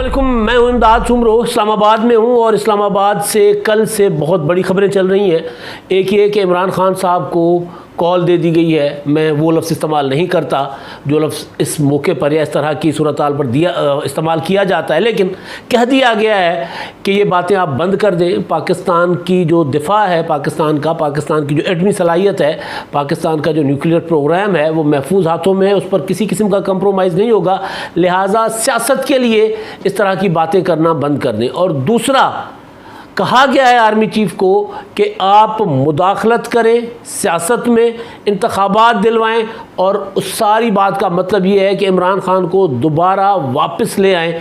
अस्सलामुअलैकुम, मैं हूं इमदाद सुमरो, इस्लामाबाद में हूं और इस्लामाबाद से कल से बहुत बड़ी खबरें चल रही हैं। एक ये कि इमरान खान साहब को कॉल दे दी गई है। मैं वो लफ्ज़ इस्तेमाल नहीं करता जो लफ्ज़ इस मौके पर या इस तरह की सूरत हाल पर इस्तेमाल किया जाता है, लेकिन कह दिया गया है कि ये बातें आप बंद कर दें। पाकिस्तान की जो दिफा है, पाकिस्तान की जो एटमी सलाहियत है, पाकिस्तान का जो न्यूक्लियर प्रोग्राम है, वो महफूज हाथों में है, उस पर किसी किस्म का कंप्रोमाइज़ नहीं होगा। लिहाजा सियासत के लिए इस तरह की बातें करना बंद कर दें। और दूसरा, कहा गया है आर्मी चीफ को कि आप मुदाखलत करें सियासत में, इंतखाबात दिलवाएं, और उस सारी बात का मतलब ये है कि इमरान खान को दोबारा वापस ले आएं।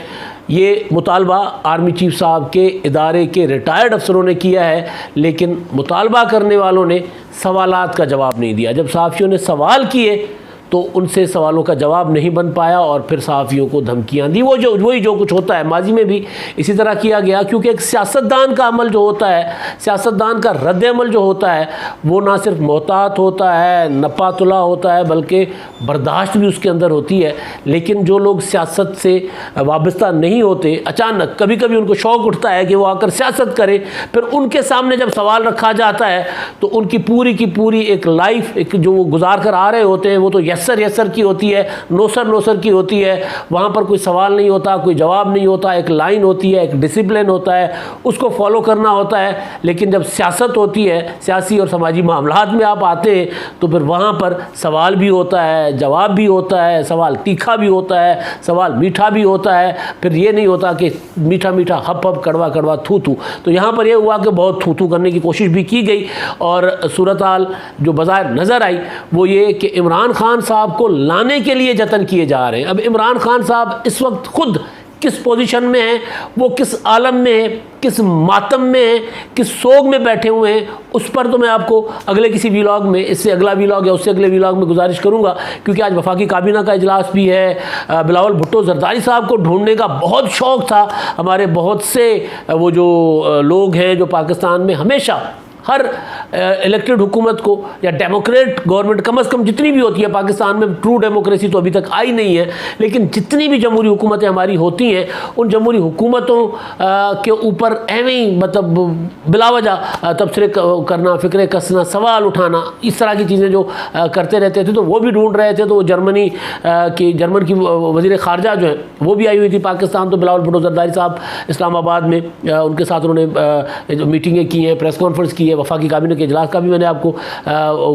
ये मुतालबा आर्मी चीफ साहब के इदारे के रिटायर्ड अफसरों ने किया है, लेकिन मुतालबा करने वालों ने सवालात का जवाब नहीं दिया। जब सहाफ़ियों ने सवाल किए तो उनसे सवालों का जवाब नहीं बन पाया और फिर सहाफ़ियों को धमकियाँ दी। वही जो कुछ होता है, माजी में भी इसी तरह किया गया, क्योंकि एक सियासतदान का अमल जो होता है, सियासतदान का रद्द अमल जो होता है, वो ना सिर्फ मोहतात होता है, नपातुला होता है, बल्कि बर्दाश्त भी उसके अंदर होती है। लेकिन जो लोग सियासत से वाबस्ता नहीं होते, अचानक कभी कभी उनको शौक़ उठता है कि वो आकर सियासत करें, फिर उनके सामने जब सवाल रखा जाता है तो उनकी पूरी की पूरी एक लाइफ जो वो गुजार कर आ रहे होते हैं, वो तो यस्सर की होती है, नोसर की होती है। वहाँ पर कोई सवाल नहीं होता, कोई जवाब नहीं होता, एक लाइन होती है, एक डिसिप्लिन होता है, उसको फॉलो करना होता है। लेकिन जब सियासत होती है, सियासी और समाजी मामलात में आप आते हैं, तो फिर वहाँ पर सवाल भी होता है, जवाब भी होता है, सवाल तीखा भी होता है, सवाल मीठा भी होता है। फिर ये नहीं होता कि मीठा मीठा हप हप कड़वा कड़वा थू थू। तो यहाँ पर यह हुआ कि बहुत थू थू करने की कोशिश भी की गई, और सूरत हाल जो बज़ाहिर नज़र आई वो ये कि इमरान खान साहब को लाने के लिए जतन किए जा रहे हैं। अब इमरान खान साहब इस वक्त खुद किस पोजीशन में हैं, वो किस आलम में है, किस मातम में है, किस सोग में बैठे हुए हैं, उस पर तो मैं आपको अगले किसी व्लॉग में, इससे अगला व्लॉग या उससे अगले व्लॉग में गुजारिश करूंगा, क्योंकि आज वफाकी काबीना का इजलास भी है। बिलावल भुट्टो जरदारी साहब को ढूंढने का बहुत शौक़ था हमारे बहुत से वो जो लोग हैं जो पाकिस्तान में हमेशा हर इलेक्टेड हुकूमत को या डेमोक्रेट गवर्नमेंट कम अज़ कम जितनी भी होती है, पाकिस्तान में ट्रू डेमोक्रेसी तो अभी तक आई नहीं है, लेकिन जितनी भी जमहूरी हुकूमतें हमारी होती हैं, उन जमहूरी हुकूमतों के ऊपर एवं ही मतलब बिलावजह तबसरे करना, फ़िक्र कसना, सवाल उठाना, इस तरह की चीज़ें जो करते रहते थे, तो वो भी ढूंढ रहे थे। तो जर्मन की वज़ीर ख़ारजा जो है वो भी आई हुई थी पाकिस्तान। तो बिलावल भुट्टो जरदारी साहब इस्लामाबाद में, उनके साथ उन्होंने जो मीटिंगें की हैं, प्रेस कॉन्फ्रेंस की है, वफाकी काबीना के इजलास का भी मैंने आपको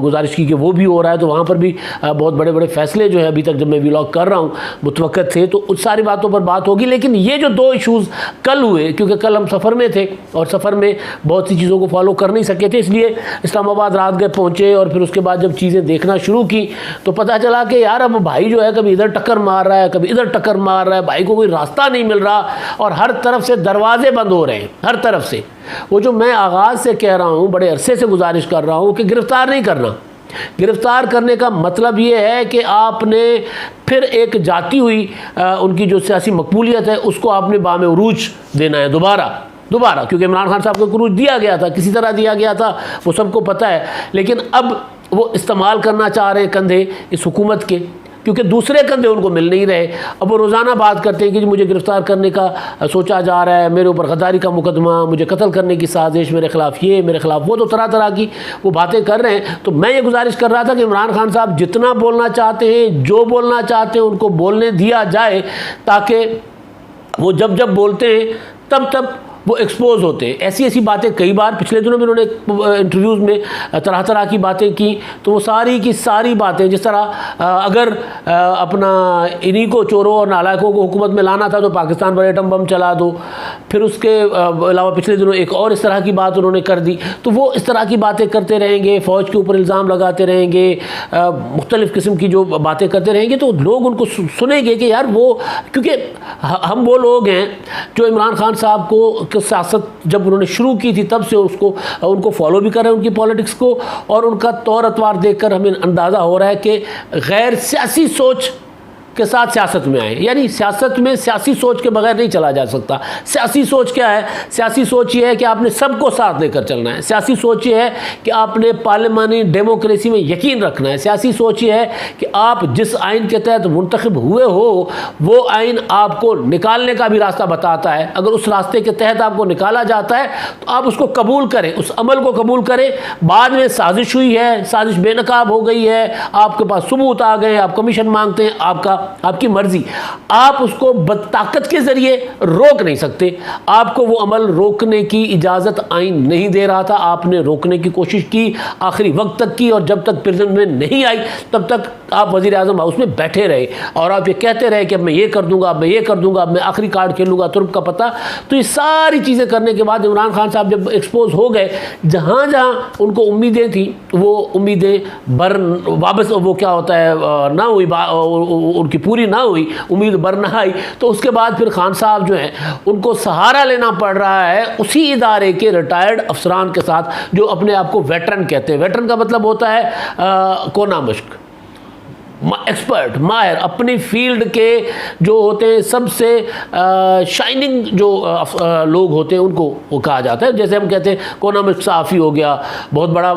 गुजारिश की कि वो भी हो रहा है। तो वहाँ पर भी बहुत बड़े बड़े फैसले जो है अभी तक जब मैं व्लॉग कर रहा हूँ मुतवक्कत थे, तो उस सारी बातों पर बात होगी। लेकिन ये जो दो इशूज़ कल हुए, क्योंकि कल हम सफ़र में थे और सफ़र में बहुत सी चीज़ों को फॉलो कर नहीं सके थे, इसलिए इस्लामाबाद रात गए पहुँचे, और फिर उसके बाद जब चीज़ें देखना शुरू की तो पता चला कि यार अब भाई जो है कभी इधर टक्कर मार रहा है, कभी इधर टक्कर मार रहा है, भाई को कोई रास्ता नहीं मिल रहा, और हर तरफ से दरवाजे बंद हो रहे हैं, हर तरफ से। वो जो मैं आगाज़ से कह रहा हूँ, बड़े अरसे से गुजारिश कर रहा हूँ कि गिरफ़्तार नहीं करना। गिरफ़्तार करने का मतलब ये है कि आपने फिर एक जाती हुई उनकी जो सियासी मकबूलियत है उसको आपने बामे उरूज देना है दोबारा, क्योंकि इमरान खान साहब को उरूज दिया गया था, किसी तरह दिया गया था, वो सबको पता है। लेकिन अब वो इस्तेमाल करना चाह रहे हैं कंधे इस हुकूमत के, क्योंकि दूसरे कंधे उनको मिल नहीं रहे। अब वो रोज़ाना बात करते हैं कि जी मुझे गिरफ़्तार करने का सोचा जा रहा है, मेरे ऊपर गद्दारी का मुकदमा, मुझे कत्ल करने की साजिश, मेरे ख़िलाफ़ ये, मेरे ख़िलाफ़ वो, तो तरह तरह की वो बातें कर रहे हैं। तो मैं ये गुजारिश कर रहा था कि इमरान खान साहब जितना बोलना चाहते हैं, जो बोलना चाहते हैं, उनको बोलने दिया जाए, ताकि वो जब जब बोलते हैं तब तब वो एक्सपोज होते हैं। ऐसी बातें कई बार पिछले दिनों में उन्होंने इंटरव्यूज़ में तरह तरह की बातें की, तो वो सारी की सारी बातें, जिस तरह अगर अपना इन्हीं को चोरों और नालायकों को हुकूमत में लाना था तो पाकिस्तान पर एटम बम चला दो। फिर उसके अलावा पिछले दिनों एक और इस तरह की बात उन्होंने कर दी। तो वो इस तरह की बातें करते रहेंगे, फ़ौज के ऊपर इल्ज़ाम लगाते रहेंगे, मुख्तलिफ़ किस्म की जो बातें करते रहेंगे, तो लोग उनको सुनेंगे कि यार वो, क्योंकि हम वो लोग हैं जो इमरान खान साहब को सियासत जब उन्होंने शुरू की थी तब से उनको फॉलो भी कर रहे हैं, उनकी पॉलिटिक्स को, और उनका तौर अतवार देखकर हमें अंदाज़ा हो रहा है कि गैर सियासी सोच के साथ सियासत में आए। यानी सियासत में सियासी सोच के बगैर नहीं चला जा सकता। सियासी सोच क्या है? सियासी सोच ये है कि आपने सबको साथ लेकर चलना है। सियासी सोच ये है कि आपने पार्लियामानी डेमोक्रेसी में यकीन रखना है। सियासी सोच ये है कि आप जिस आइन के तहत मुंतखब हुए हो वो आइन आपको निकालने का भी रास्ता बताता है। अगर उस रास्ते के तहत आपको निकाला जाता है तो आप उसको कबूल करें, उस अमल को कबूल करें। बाद में साजिश हुई है, साजिश बेनकाब हो गई है, आपके पास सबूत आ गए, आप कमीशन मांगते हैं, आपकी मर्जी, आप उसको ताकत के जरिए रोक नहीं सकते। आपको वो अमल रोकने की इजाज़त आइन नहीं दे रहा था। आपने रोकने की कोशिश की, आखिरी वक्त तक की, और जब तक प्रेजेंट में नहीं आई तब तक आप वज़ीर आज़म हाउस में बैठे रहे और आप ये कहते रहे कि अब मैं ये कर दूंगा, अब मैं ये कर दूंगा, अब मैं आखिरी कार्ड खेलूंगा, तुर्क का पता। तो ये सारी चीज़ें करने के बाद इमरान खान साहब जब एक्सपोज हो गए, जहाँ जहाँ उनको उम्मीदें थी वो उम्मीदें वापस वो क्या होता है ना हुई, उनकी पूरी ना हुई, उम्मीद बर ना आई। तो उसके बाद फिर खान साहब जो हैं उनको सहारा लेना पड़ रहा है उसी इदारे के रिटायर्ड अफसरान के साथ जो अपने आप को वेटरन कहते हैं। वेटरन का मतलब होता है कोना मश्क, एक्सपर्ट, माहिर, अपनी फील्ड के जो होते हैं सबसे शाइनिंग जो लोग होते हैं उनको वो कहा जाता है। जैसे हम कहते हैं कोना में साफ़ी हो गया, बहुत बड़ा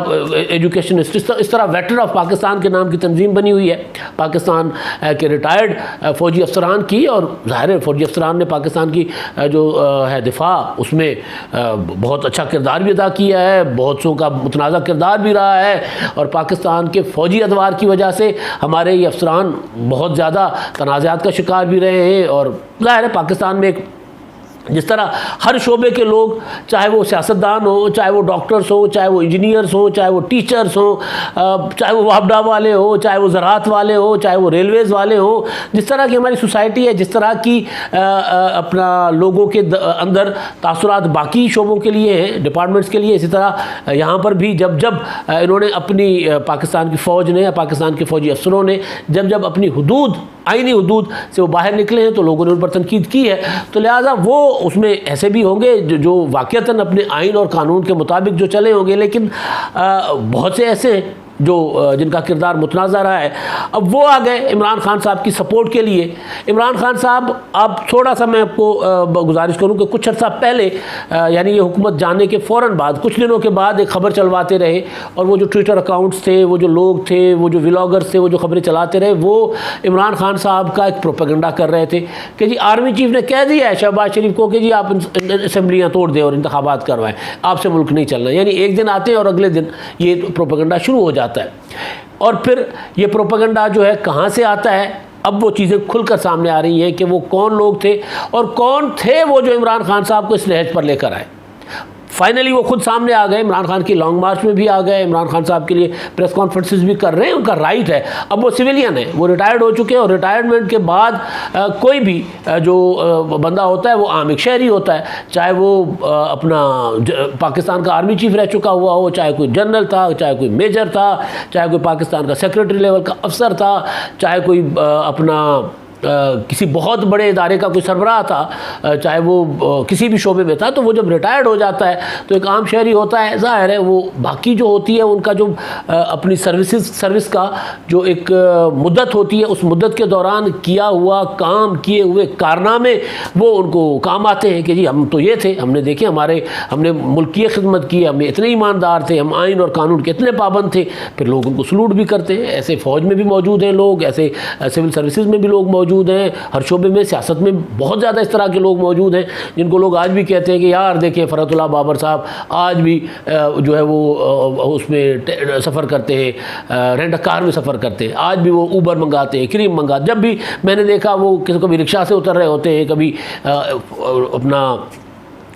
एजुकेशनिस्ट, इस तरह वेटरन ऑफ पाकिस्तान के नाम की तंजीम बनी हुई है पाकिस्तान के रिटायर्ड फ़ौजी अफसरान की। और ज़ाहिर है फ़ौजी अफसरान ने पाकिस्तान की जो है दिफा उसमें बहुत अच्छा किरदार भी अदा किया है, बहुत सौ का मुतनाज़ा किरदार भी रहा है। और पाकिस्तान के फ़ौजी अदवार की वजह से हमारे ये अफसरान बहुत ज़्यादा तनाज़ात का शिकार भी रहे हैं। और ज़ाहिर है पाकिस्तान में एक जिस तरह हर शोबे के लोग, चाहे वो सियासतदान हो, चाहे वो डॉक्टर्स हो, चाहे वो इंजीनियर्स हो, चाहे वो टीचर्स हो, चाहे वो वापडा वाले हो, चाहे वो ज़राअत वाले हो, चाहे वो रेलवेज़ वाले हो, जिस तरह की हमारी सोसाइटी है, जिस तरह की अपना लोगों के अंदर तासुरात बाकी शोबों के लिए हैं, डिपार्टमेंट्स के लिए, इसी तरह यहाँ पर भी जब जब इन्होंने अपनी पाकिस्तान की फ़ौज ने या पाकिस्तान के फ़ौजी अफसरों ने जब जब अपनी हुदूद, आईनी हुदूद से वो बाहर निकले हैं तो लोगों ने उन पर तनकीद की है। तो लिहाजा वो उसमें ऐसे भी होंगे जो वाक़तन अपने आइन और कानून के मुताबिक जो चले होंगे, लेकिन बहुत से ऐसे हैं जो जिनका किरदार मुतनाज़ा रहा है। अब वो आ गए इमरान खान साहब की सपोर्ट के लिए। इमरान खान साहब, अब थोड़ा सा मैं आपको गुजारिश करूँ कि कुछ अर्सा पहले यानी ये हुकूमत जाने के फ़ौरन बाद कुछ दिनों के बाद एक ख़बर चलवाते रहे, और वो जो ट्विटर अकाउंट्स थे, वो जो लोग थे, वो जो व्लॉगर्स थे, वो जो ख़बरें चलाते रहे, वो इमरान खान साहब का एक प्रोपेगेंडा कर रहे थे कि जी आर्मी चीफ़ ने कह दिया है शहबाज शरीफ को कि जी आप असम्बलियाँ तोड़ दें और इंतखाबात करवाएं, आपसे मुल्क नहीं चलना। यानी एक दिन आते हैं और अगले दिन ये प्रोपेगेंडा शुरू हो जाता है। और फिर ये प्रोपेगेंडा जो है कहाँ से आता है, अब वो चीज़ें खुलकर सामने आ रही हैं कि वो कौन लोग थे और कौन थे वो जो इमरान खान साहब को इस लहज पर लेकर आए। फाइनली वो खुद सामने आ गए, इमरान खान की लॉन्ग मार्च में भी आ गए, इमरान खान साहब के लिए प्रेस कॉन्फ्रेंसेस भी कर रहे हैं, उनका राइट है। अब वो सिविलियन है, वो रिटायर्ड हो चुके हैं, और रिटायरमेंट के बाद कोई भी जो बंदा होता है वो आम एक शहरी होता है, चाहे वो अपना पाकिस्तान का आर्मी चीफ रह चुका हुआ हो, चाहे कोई जनरल था, चाहे कोई मेजर था, चाहे कोई पाकिस्तान का सेक्रेटरी लेवल का अफसर था, चाहे कोई अपना किसी बहुत बड़े इदारे का कोई सरबराह था, चाहे वो किसी भी शोबे में था। तो वो जब रिटायर्ड हो जाता है तो एक आम शहरी होता है, ज़ाहिर है वो बाकी जो होती है उनका जो अपनी सर्विस का जो एक मुद्दत होती है, उस मुद्दत के दौरान किया हुआ काम, किए हुए कारनामे वो उनको काम आते हैं कि जी हम तो ये थे, हमने देखे, हमने मुल्क की खिदमत की, हम इतने ईमानदार थे, हम आइन और कानून के इतने पाबंद थे। फिर लोग उनको सलूट भी करते हैं। ऐसे फ़ौज में भी मौजूद हैं लोग, ऐसे सिविल सर्विसेज में भी लोग मौजूद हैं, हर शोबे में, सियासत में बहुत ज़्यादा इस तरह के लोग मौजूद हैं जिनको लोग आज भी कहते हैं कि यार देखिए फ़रहतुल्लाह बाबर साहब आज भी जो है वो उसमें सफ़र करते हैं, रेंट कार में सफ़र करते हैं, आज भी वो ऊबर मंगाते हैं, क्रीम मंगाते। जब भी मैंने देखा वो कभी रिक्शा से उतर रहे होते हैं, कभी अपना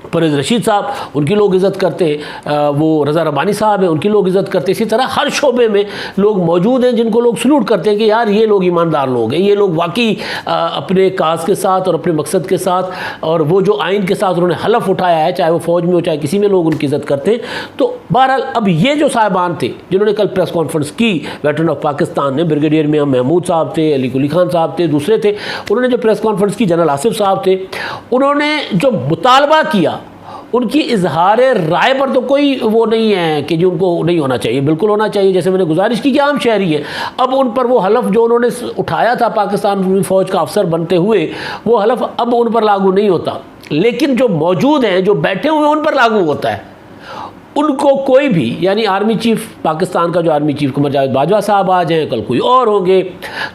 परवेज़ रशीद साहब, उनकी लोग इज़्ज़त करते हैं, वो रज़ा रब्बानी साहब हैं, उनकी लोग इज़्ज़त करते हैं। इसी तरह हर शोबे में लोग मौजूद हैं जिनको लोग सलूट करते हैं कि यार ये लोग ईमानदार लोग हैं, ये लोग वाकई अपने काज के साथ और अपने मकसद के साथ और वो जो आइन के साथ उन्होंने हलफ उठाया है, चाहे वो फ़ौज में हो चाहे किसी में, लोग उनकी इज़्ज़त करते हैं। तो बहरहाल अब ये जो साहिबान थे जिन्होंने कल प्रेस कॉन्फ्रेंस की, वेटरन ऑफ पाकिस्तान ने, ब्रिगेडियर में महमूद साहब थे, अली कुली खान साहब थे, दूसरे थे, उन्होंने जो प्रेस कॉन्फ्रेंस की, जनरल आसिफ साहब थे, उन्होंने जो मुतालबा किया उनकी इजहार राय पर तो कोई वो नहीं है कि जो उनको नहीं होना चाहिए, बिल्कुल होना चाहिए। जैसे मैंने गुजारिश की कि आम शहरी है, अब उन पर वो हलफ जो उन्होंने उठाया था पाकिस्तान फ़ौज का अफसर बनते हुए, वो हलफ अब उन पर लागू नहीं होता, लेकिन जो मौजूद हैं, जो बैठे हुए हैं, उन पर लागू होता है। उनको कोई भी, यानी आर्मी चीफ पाकिस्तान का जो आर्मी चीफ कुमर जावेद बाजवा साहब आज हैं, कल कोई और होंगे,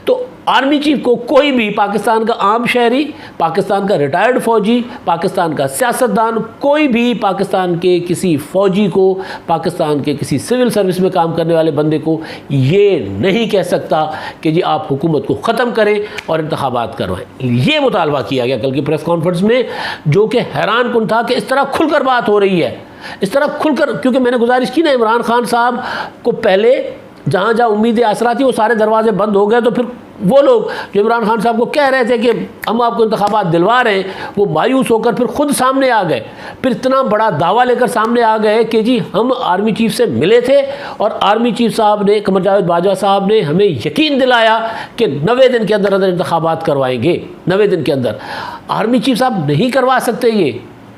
तो आर्मी चीफ को कोई भी पाकिस्तान का आम शहरी, पाकिस्तान का रिटायर्ड फ़ौजी, पाकिस्तान का सियासतदान, कोई भी पाकिस्तान के किसी फ़ौजी को, पाकिस्तान के किसी सिविल सर्विस में काम करने वाले बंदे को ये नहीं कह सकता कि जी आप हुकूमत को ख़त्म करें और इंतखाबात करवाएं। ये मुतालबा किया गया कल की प्रेस कॉन्फ्रेंस में, जो कि हैरान कुन था कि इस तरह खुलकर बात हो रही है, इस तरह खुलकर। क्योंकि मैंने गुजारिश की ना, इमरान खान साहब को पहले जहाँ जहाँ उम्मीदें आसरा थी वो सारे दरवाजे बंद हो गए, तो फिर वो लोग जो इमरान खान साहब को कह रहे थे कि हम आपको इंतखाबात दिलवा रहे हैं, वो मायूस होकर फिर खुद सामने आ गए, फिर इतना बड़ा दावा लेकर सामने आ गए कि जी हम आर्मी चीफ से मिले थे और आर्मी चीफ साहब ने, कुमर जावेद बाजवा साहब ने हमें यकीन दिलाया कि 90 दिन के अंदर अंदर इंतखाबात करवाएंगे। 90 दिन के अंदर आर्मी चीफ साहब नहीं करवा सकते, ये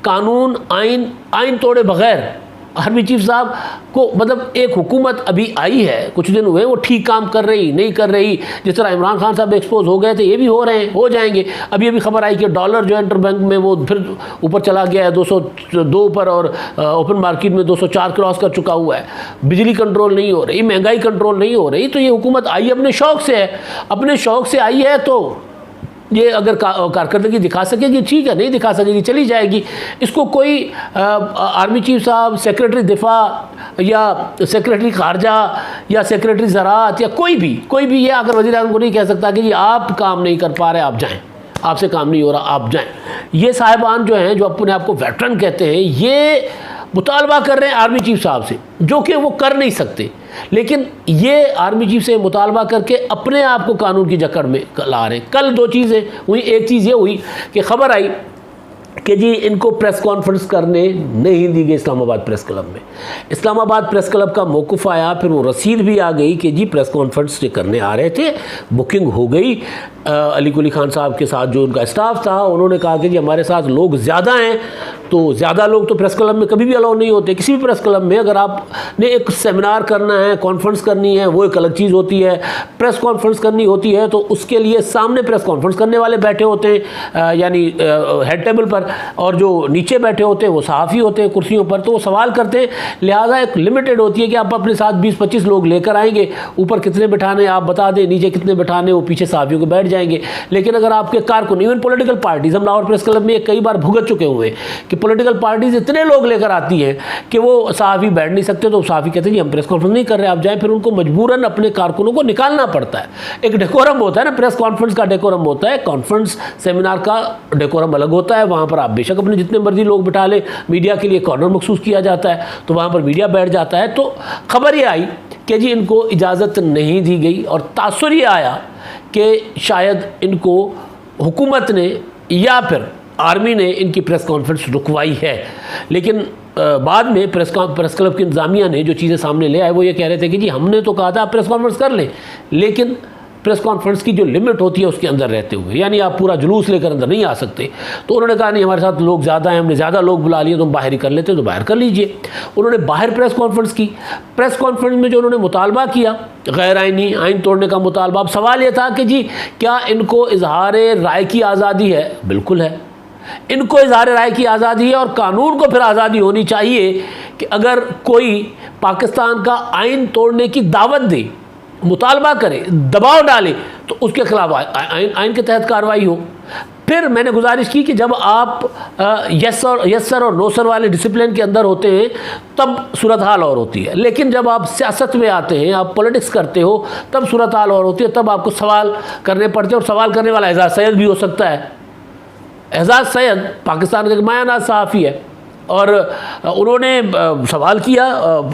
कानून आइन तोड़े बगैर आर्मी चीफ साहब को, मतलब एक हुकूमत अभी आई है, कुछ दिन हुए, वो ठीक काम कर रही नहीं कर रही, जिस तरह इमरान खान साहब एक्सपोज हो गए थे, ये भी हो रहे हैं, हो जाएंगे। अभी अभी खबर आई कि डॉलर जो इंटर बैंक में वो फिर ऊपर चला गया है 202 पर, और ओपन मार्केट में 204 क्रॉस कर चुका हुआ है। बिजली कंट्रोल नहीं हो रही, महंगाई कंट्रोल नहीं हो रही, तो ये हुकूमत आई अपने शौक़ से है, अपने शौक़ से आई है, तो ये अगर कारकर्दगी दिखा सकेगी ठीक है, नहीं दिखा सकेगी चली जाएगी। इसको कोई आर्मी चीफ साहब, सेक्रेटरी दिफा या सेक्रेटरी खारजा या सेक्रेटरी ज़राअत या कोई भी ये आकर वज़ीर आज़म को नहीं कह सकता कि जी आप काम नहीं कर पा रहे, आप जाएं, आपसे काम नहीं हो रहा, आप जाएं। ये साहिबान जो हैं, जो अपने आप को वेटरन कहते हैं, ये मुतालबा कर रहे हैं आर्मी चीफ साहब से, जो कि वो कर नहीं सकते, लेकिन ये आर्मी चीफ से मुतालबा करके अपने आप को कानून की जकड़ में ला रहे हैं। कल दो चीज़ें हुई, एक चीज़ ये हुई कि खबर आई कि जी इनको प्रेस कॉन्फ्रेंस करने नहीं दी गई इस्लामाबाद प्रेस क्लब में। इस्लामाबाद प्रेस क्लब का मौक़िफ़ आया, फिर वो रसीद भी आ गई कि जी प्रेस कॉन्फ्रेंस जो करने आ रहे थे, बुकिंग हो गई। अली कुली खान साहब के साथ जो उनका स्टाफ था, उन्होंने कहा कि जी हमारे साथ लोग ज़्यादा हैं, तो ज़्यादा लोग तो प्रेस क्लब में कभी भी अलाउ नहीं होते। किसी भी प्रेस क्लब में अगर आपने एक सेमिनार करना है, कॉन्फ्रेंस करनी है, वो एक अलग चीज़ होती है। प्रेस कॉन्फ्रेंस करनी होती है तो उसके लिए सामने प्रेस कॉन्फ्रेंस करने वाले बैठे होते हैं, यानी हेड टेबल पर, और जो नीचे बैठे होते हैं वो सहाफ़ी होते हैं कुर्सियों पर, तो वो सवाल करते हैं। लिहाजा एक लिमिटेड होती है कि आप अपने साथ 20-25 लोग लेकर आएंगे, ऊपर कितने बिठाने आप बता दें, नीचे कितने बिठाने, वो पीछे सहाफ़ियों के बैठ जाएंगे। लेकिन अगर आपके कारकुन, इवन पॉलिटिकल पार्टीज़, हम लाहौर प्रेस क्लब में कई बार भुगत चुके हुए कि पॉलिटिकल पार्टीज़ इतने लोग लेकर आती हैं कि वो सहाफ़ी बैठ नहीं सकते, तो सहाफ़ी कहते हैं जी हम प्रेस कॉन्फ्रेंस नहीं कर रहे, आप जाएँ। फिर उनको मजबूरन अपने कारकुनों को निकालना पड़ता है। एक डेकोरम होता है ना, प्रेस कॉन्फ्रेंस का डेकोरम होता है, कॉन्फ्रेंस सेमिनार का डेकोरम अलग होता है। वहाँ पर आप बेशक अपने जितने मर्जी लोग बिठा ले, मीडिया के लिए कॉर्नर मखसूस किया जाता है, तो वहाँ पर मीडिया बैठ जाता है। तो खबर ये आई कि जी इनको इजाज़त नहीं दी गई, और तासुर ये आया कि शायद इनको हुकूमत ने या फिर आर्मी ने इनकी प्रेस कॉन्फ्रेंस रुकवाई है। लेकिन बाद में प्रेस क्लब की इंतज़ामिया ने जो चीज़ें सामने ले आए, वो ये कह रहे थे कि जी हमने तो कहा था आप प्रेस कॉन्फ्रेंस कर लें, लेकिन प्रेस कॉन्फ्रेंस की जो लिमिट होती है उसके अंदर रहते हुए, यानी आप पूरा जुलूस लेकर अंदर नहीं आ सकते। तो उन्होंने कहा नहीं, हमारे साथ लोग ज़्यादा हैं, हमने ज़्यादा लोग बुला लिए, तो हम बाहर ही कर लेते हैं, तो बाहर कर लीजिए। उन्होंने बाहर प्रेस कॉन्फ्रेंस की। प्रेस कॉन्फ्रेंस में जो उन्होंने मुतालबा किया, गैर आइनी, आइन तोड़ने का मुतालबा। अब सवाल ये था कि जी क्या इनको इजहार राय की आज़ादी है? बिल्कुल है, इनको इजहार राय की आज़ादी है, और कानून को फिर आज़ादी होनी चाहिए कि अगर कोई पाकिस्तान का आइन तोड़ने की दावत दे, मुतालबा करे, दबाव डाले, तो उसके खिलाफ आइन के तहत कार्रवाई हो। फिर मैंने गुजारिश की कि जब आप यस सर और नो सर वाले डिसिप्लिन के अंदर होते हैं तब सूरत हाल और होती है, लेकिन जब आप सियासत में आते हैं, आप पॉलिटिक्स करते हो, तब सूरत हाल और होती है। तब आपको सवाल करने पड़ते हैं, और सवाल करने वाला एजाज सैयद भी हो सकता है। एजाज सैयद पाकिस्तान का मायानाज सहाफ़ी है, और उन्होंने सवाल किया,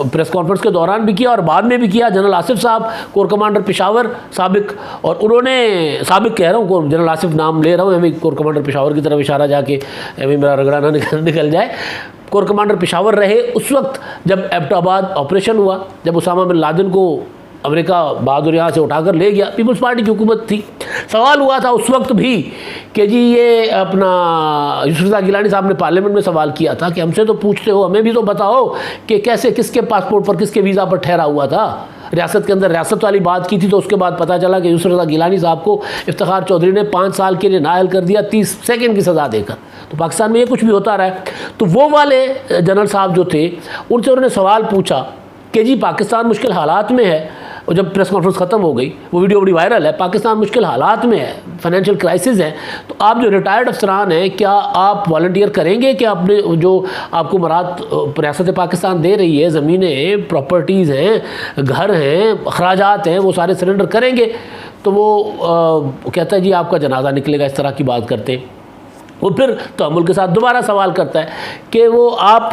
प्रेस कॉन्फ्रेंस के दौरान भी किया और बाद में भी किया। जनरल आसिफ साहब, कोर कमांडर पेशावर साबिक, और उन्होंने, साबिक कह रहा हूँ, जनरल आसिफ नाम ले रहा हूँ, हमें कोर कमांडर पेशावर की तरफ इशारा जाके हमें मेरा रगड़ा ना निकल जाए। कोर कमांडर पेशावर रहे उस वक्त जब एबटाबाद ऑपरेशन हुआ, जब उसामा बिन लादेन को अमेरिका बहादुर यहाँ से उठाकर ले गया। पीपल्स पार्टी की हुकूमत थी। सवाल हुआ था उस वक्त भी कि जी ये अपना यूसुफ रज़ा गिलानी साहब ने पार्लियामेंट में सवाल किया था कि हमसे तो पूछते हो, हमें भी तो बताओ कि कैसे किसके पासपोर्ट पर किसके वीज़ा पर ठहरा हुआ था। रियासत के अंदर रियासत वाली बात की थी तो उसके बाद पता चला कि यूसुफ रज़ा गिलानी साहब को इफ्तिखार चौधरी ने 5 साल के लिए नाअहल कर दिया 30 सेकंड की सज़ा देकर। तो पाकिस्तान में ये कुछ भी होता रहा है। तो वो वाले जनरल साहब जो थे उनसे उन्होंने सवाल पूछा कि जी पाकिस्तान मुश्किल हालात में है, और जब प्रेस कॉन्फ्रेंस ख़त्म हो गई वो वीडियो बड़ी वायरल है, पाकिस्तान मुश्किल हालात में है, फाइनेंशियल क्राइसिस है, तो आप जो रिटायर्ड अफसरान हैं क्या आप वॉलंटियर करेंगे कि अपने जो आपको मरात रियासत पाकिस्तान दे रही है, ज़मीनें प्रॉपर्टीज़ हैं, घर हैं, अखराजात हैं, वो सारे सरेंडर करेंगे? तो वो कहता है जी आपका जनाजा निकलेगा, इस तरह की बात करते हैं। वो फिर तहम्मुल के साथ दोबारा सवाल करता है कि वो आप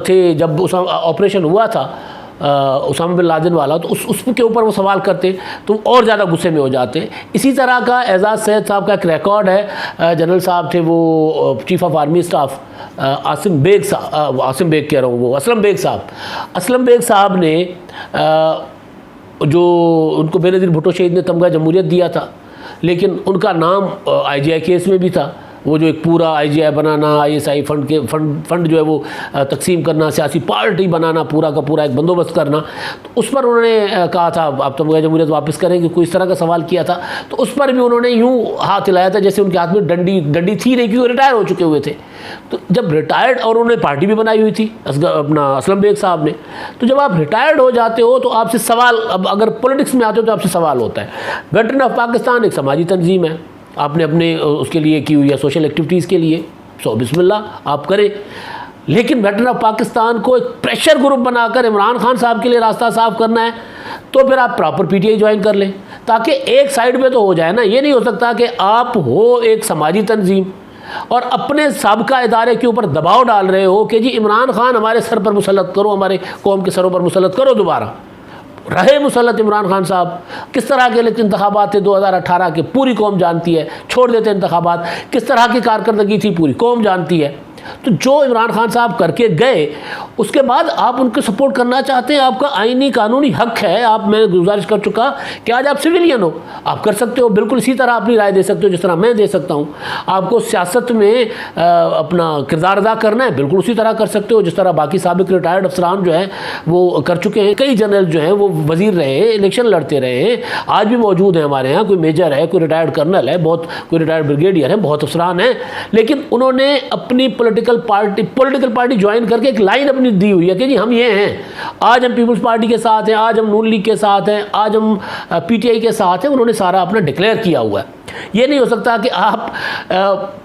थे जब उस ऑपरेशन हुआ था उसामा बिन लादेन वाला, तो उसके ऊपर वो सवाल करते तो और ज़्यादा गुस्से में हो जाते। इसी तरह का एजाज़ सैयद साहब का एक रिकॉर्ड है। जनरल साहब थे वो chief of army staff Aslam Beg कह रहा हूँ, वो असलम बेग साहब ने जो उनको बेनज़ीर भुट्टो शहीद ने तमगा जमहूरियत दिया था, लेकिन उनका नाम IGI केस में भी था। वो जो एक पूरा IGI बनाना, ISI फंड जो है वो तकसीम करना, सियासी पार्टी बनाना, पूरा का पूरा एक बंदोबस्त करना, तो उस पर उन्होंने कहा था आप तमगा जमहूरियत वापस करेंगे, कोई इस तरह का सवाल किया था। तो उस पर भी उन्होंने यूँ हाथ हिलाया था जैसे उनके हाथ में डंडी थी नहीं, क्योंकि रिटायर हो चुके हुए थे। तो जब रिटायर्ड, और उन्होंने पार्टी भी बनाई हुई थी अपना असलम बेग साहब ने, तो जब आप रिटायर्ड हो जाते हो तो आपसे सवाल, अब अगर पॉलिटिक्स में आते हो तो आपसे सवाल होता है। वेटरन ऑफ पाकिस्तान एक समाजी तंजीम है, आपने अपने उसके लिए की हुई है सोशल एक्टिविटीज़ के लिए, सो बिस्मिल्लाह आप करें, लेकिन वेटरन ऑफ पाकिस्तान को एक प्रेशर ग्रुप बनाकर इमरान खान साहब के लिए रास्ता साफ करना है तो फिर आप प्रॉपर PTI ज्वाइन कर लें, ताकि एक साइड पे तो हो जाए ना। ये नहीं हो सकता कि आप हो एक समाजी तंजीम और अपने साबका इदारे के ऊपर दबाव डाल रहे हो कि जी इमरान खान हमारे सर पर मुसल्लत करो, हमारे कौम के सरों पर मुसल्लत करो, दोबारा रहे मुसल्लत इमरान खान साहब। किस तरह के इंतखाबात थे 2018 के, पूरी कौम जानती है, छोड़ देते इंतखाबात, किस तरह की कारकर्दगी थी पूरी कौम जानती है। तो जो इमरान खान साहब करके गए उसके बाद आप उनको सपोर्ट करना चाहते हैं, आपका आईनी कानूनी हक है। आप, मैं गुजारिश कर चुका कि आज आप सिविलियन हो, आप कर सकते हो, बिल्कुल इसी तरह अपनी राय दे सकते हो जिस तरह मैं दे सकता हूँ। आपको सियासत में अपना किरदार अदा करना है, बिल्कुल उसी तरह कर सकते हो जिस तरह बाकी साबिक रिटायर्ड अफसरान जो हैं वो कर चुके हैं। कई जनरल जो हैं वो वजीर रहे हैं, इलेक्शन लड़ते रहे हैं, आज भी मौजूद हैं हमारे यहाँ। कोई मेजर है, कोई रिटायर्ड कर्नल है, बहुत कोई रिटायर्ड ब्रिगेडियर है, बहुत अफसरान हैं, लेकिन उन्होंने अपनी पॉलिटिकल पार्टी ज्वाइन करके एक लाइन अपनी दी हुई है कि जी हम ये हैं, आज हम पीपल्स पार्टी के साथ हैं, आज हम नून लीग के साथ हैं, आज हम PTI के साथ हैं। उन्होंने सारा अपना डिक्लेयर किया हुआ है। ये नहीं हो सकता कि आप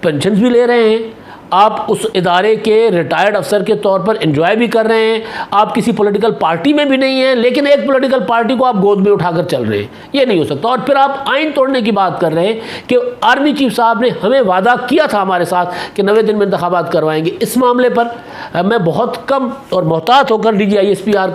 पेंशन भी ले रहे हैं, आप उस इदारे के रिटायर्ड अफसर के तौर पर एंजॉय भी कर रहे हैं, आप किसी पॉलिटिकल पार्टी में भी नहीं हैं, लेकिन एक पॉलिटिकल पार्टी को आप गोद में उठाकर चल रहे हैं। ये नहीं हो सकता। और फिर आप आइन तोड़ने की बात कर रहे हैं कि आर्मी चीफ साहब ने हमें वादा किया था हमारे साथ कि 90 दिन में इंतखाबात करवाएंगे। इस मामले पर मैं बहुत कम और मोहतात होकर DGISPR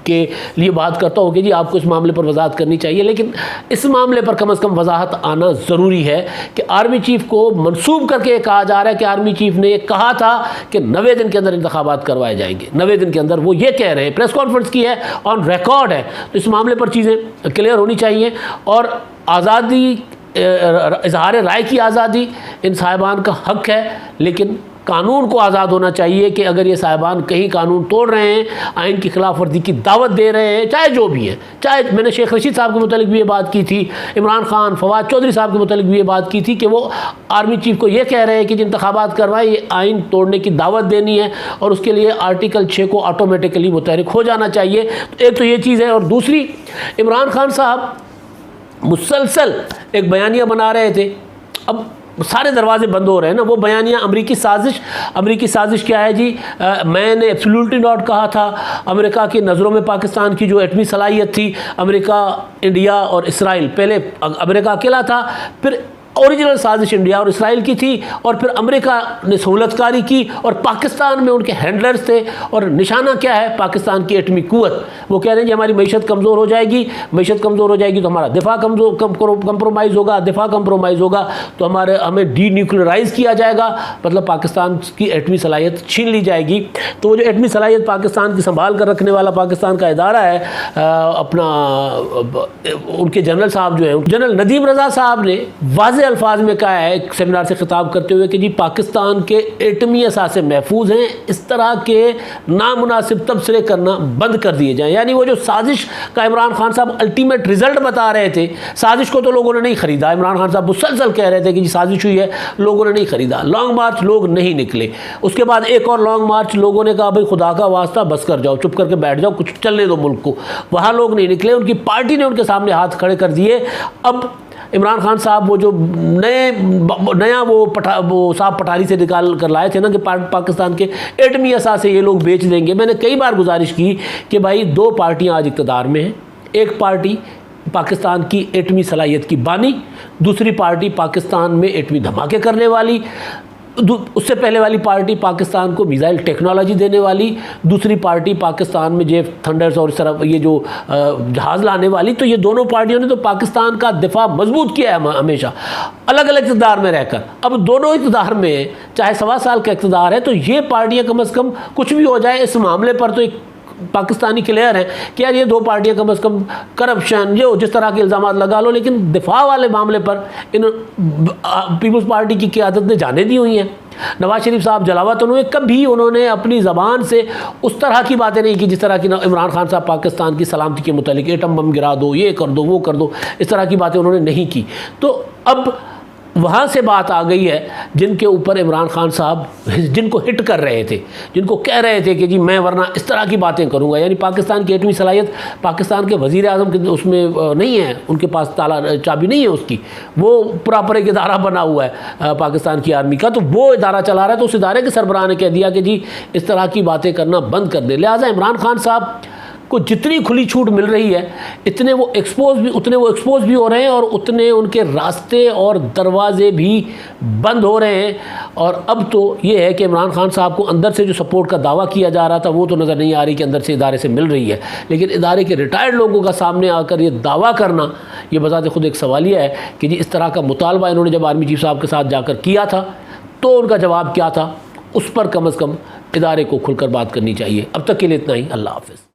के लिए बात करता हूँ कि जी आपको इस मामले पर वजाहत करनी चाहिए, लेकिन इस मामले पर कम से कम वजाहत आना ज़रूरी है कि आर्मी चीफ को मंसूब करके कहा जा रहा है कि आर्मी चीफ ने कहा था कि 90 दिन के अंदर इंतखाबात करवाए जाएंगे। 90 दिन के अंदर वो ये कह रहे हैं, प्रेस कॉन्फ्रेंस की है, ऑन रिकॉर्ड है। तो इस मामले पर चीज़ें क्लियर होनी चाहिए। और आज़ादी, इजहार राय की आज़ादी इन साहिबान का हक है, लेकिन कानून को आज़ाद होना चाहिए कि अगर ये साहिबान कहीं कानून तोड़ रहे हैं, आइन की खिलाफ वर्जी की दावत दे रहे हैं, चाहे जो भी है, चाहे मैंने शेख रशीद साहब के मुतालिक भी ये बात की थी, इमरान खान, फवाद चौधरी साहब के मुतालिक भी ये बात की थी कि वो आर्मी चीफ को ये कह रहे हैं कि जिन इंतखाबात करवाएं ये आइन तोड़ने की दावत देनी है और उसके लिए आर्टिकल 6 को ऑटोमेटिकली मुतहरिक हो जाना चाहिए। तो एक तो ये चीज़ है। और दूसरी, इमरान खान साहब मुसलसल एक बयानिया बना रहे थे, अब सारे दरवाजे बंद हो रहे हैं ना। वो बयानिया अमेरिकी साजिश क्या है जी? मैंने एब्सोल्युटली नॉट कहा था। अमेरिका की नज़रों में पाकिस्तान की जो एटमी सलाहियत थी, अमेरिका, इंडिया और इसराइल, पहले अमेरिका अकेला था, फिर ओरिजिनल साजिश इंडिया और इसराइल की थी, और फिर अमेरिका ने सहूलतकारी की, और पाकिस्तान में उनके हैंडलर्स थे, और निशाना क्या है? पाकिस्तान की एटमी कुव्वत। वो कह रहे हैं कि हमारी मईशत कमज़ोर हो जाएगी, मईशत कमज़ोर हो जाएगी तो हमारा दिफा कंप्रोमाइज़ होगा, दिफा कंप्रोमाइज़ होगा तो हमें डीन्यूक्लियराइज़ किया जाएगा, मतलब पाकिस्तान की एटमी सलाहियत छीन ली जाएगी। तो वो जो एटमी सलाहियत पाकिस्तान की संभाल कर रखने वाला पाकिस्तान का इदारा है, अपना उनके जनरल साहब जो हैं, जनरल नदीम रज़ा साहब ने वाज़े अल्फाज में कहा है एक सेमिनार से खिताब करते हुए कि जी पाकिस्तान के एटमी असासे महफूज हैं, इस तरह के नामुनासिब तबसरे करना बंद कर दिए जाएं। यानी वो जो साजिश का इमरान खान साहब अल्टीमेट रिजल्ट बता रहे थे, साजिश को तो लोगों ने नहीं खरीदा। इमरान खान साहब मुसलसल कह रहे थे कि जी साजिश हुई है, लोगों ने नहीं खरीदा। लॉन्ग मार्च लोग नहीं निकले, उसके बाद एक और लॉन्ग मार्च लोगों ने कहा भाई खुदा का वास्ता बस कर जाओ, चुप करके बैठ जाओ, कुछ चलने दो मुल्क को। वहाँ लोग नहीं निकले, उनकी पार्टी ने उनके सामने हाथ खड़े कर दिए। अब इमरान खान साहब वो जो नया वो साहब पठारी से निकाल कर लाए थे ना कि पाकिस्तान के एटमी असासे ये लोग बेच देंगे। मैंने कई बार गुजारिश की कि भाई दो पार्टियां आज इक़्तिदार में हैं, एक पार्टी पाकिस्तान की एटमी सलाहियत की बानी, दूसरी पार्टी पाकिस्तान में एटमी धमाके करने वाली, उससे पहले वाली पार्टी पाकिस्तान को मिसाइल टेक्नोलॉजी देने वाली, दूसरी पार्टी पाकिस्तान में जेफ थंडर्स और इस तरह ये जो जहाज़ लाने वाली। तो ये दोनों पार्टियों ने तो पाकिस्तान का दिफा मजबूत किया है हमेशा, अलग अलग इक़्तिदार में रहकर। अब दोनों इक़्तिदार में चाहे 1.25 साल का इक़्तिदार है, तो ये पार्टियाँ कम अज़ कम कुछ भी हो जाए इस मामले पर तो एक पाकिस्तानी क्लियर है कि यार ये दो पार्टियां कम से कम करप्शन जो जिस तरह के इल्ज़ाम लगा लो, लेकिन दिफा वाले मामले पर इन पीपल्स पार्टी की क़यादत ने जाने दी हुई हैं। नवाज शरीफ साहब जलावत कभी उन्होंने अपनी ज़बान से उस तरह की बातें नहीं की जिस तरह की इमरान खान साहब पाकिस्तान की सलामती के मुतालिक एटम बम गिरा दो, ये कर दो, वो कर दो, इस तरह की बातें उन्होंने नहीं की। तो अब वहाँ से बात आ गई है जिनके ऊपर इमरान खान साहब जिनको हिट कर रहे थे, जिनको कह रहे थे कि जी मैं वरना इस तरह की बातें करूँगा। यानी पाकिस्तान की एटमी सलाहियत पाकिस्तान के वज़ीर आज़म के उसमें नहीं है, उनके पास ताला चाबी नहीं है उसकी, वो प्रॉपर एक इदारा बना हुआ है पाकिस्तान की आर्मी का, तो वो इदारा चला रहा है। तो उस इदारे के सरबराह ने कह दिया कि जी इस तरह की बातें करना बंद कर दे। लिहाजा इमरान खान साहब को जितनी खुली छूट मिल रही है उतने वो एक्सपोज भी हो रहे हैं, और उतने उनके रास्ते और दरवाजे भी बंद हो रहे हैं। और अब तो ये है कि इमरान खान साहब को अंदर से जो सपोर्ट का दावा किया जा रहा था वो तो नज़र नहीं आ रही कि अंदर से इदारे से मिल रही है, लेकिन इदारे के रिटायर्ड लोगों का सामने आकर ये दावा करना ये बजाते खुद एक सवालिया है कि जी इस तरह का मुतालबा इन्होंने जब आर्मी चीफ साहब के साथ जाकर किया था तो उनका जवाब क्या था, उस पर कम अज़ कम इदारे को खुलकर बात करनी चाहिए। अब तक के लिए इतना ही। अल्लाह हाफ़िज़।